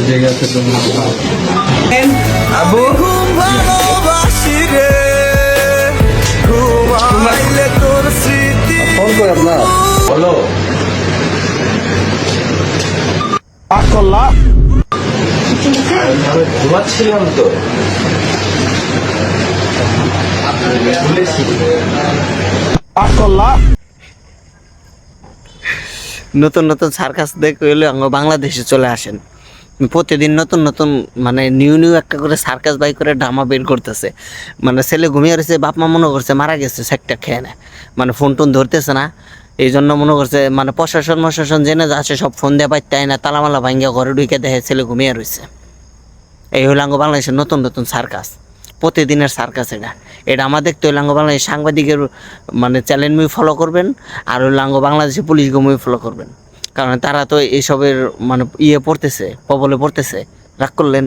জেগে আছে তুমি আবু ভালোবাসি রে ঘুমাইলে তোর স্মৃতি ফোন করে আপনার বলো পাক করলা আমি ঘুমাচ্ছিলাম তো ভুলেছি পাক করলা নতুন নতুন সার্কাস দেখে হইলে আমরা বাংলাদেশে চলে আসেন। প্রতিদিন নতুন নতুন মানে নিউ একটা করে সার্কাস বাই করে ড্রামা বের করতেছে। মানে ছেলে ঘুমিয়ে রয়েছে, বাপ মা মনে করছে মারা গেছে, সেকটা খেয়ে নেয়, মানে ফোন টোন ধরতেছে না। এই জন্য মনে করছে মানে প্রশাসন জেনে যাচ্ছে, সব ফোন দিয়ে পাইতে না, তালামালা ভাঙ্গা ঘরে ঢুকে দেখে ছেলে ঘুমিয়ে রয়েছে। এই হলো আঙ্গ বাংলাদেশের নতুন নতুন সার্কাস, প্রতিদিনের সার্কাস। এটা আমার দেখতে হইলে আঙ্গ বাংলাদেশ সাংবাদিকের মানে চ্যানেল মুই ফলো করবেন, আর হইলো আঙ্গ বাংলাদেশের পুলিশ মুই ফলো করবেন, কারণ তারা তো এইসবের মানে পড়তেছে, কবলে পড়তেছে। রাগ করলেন।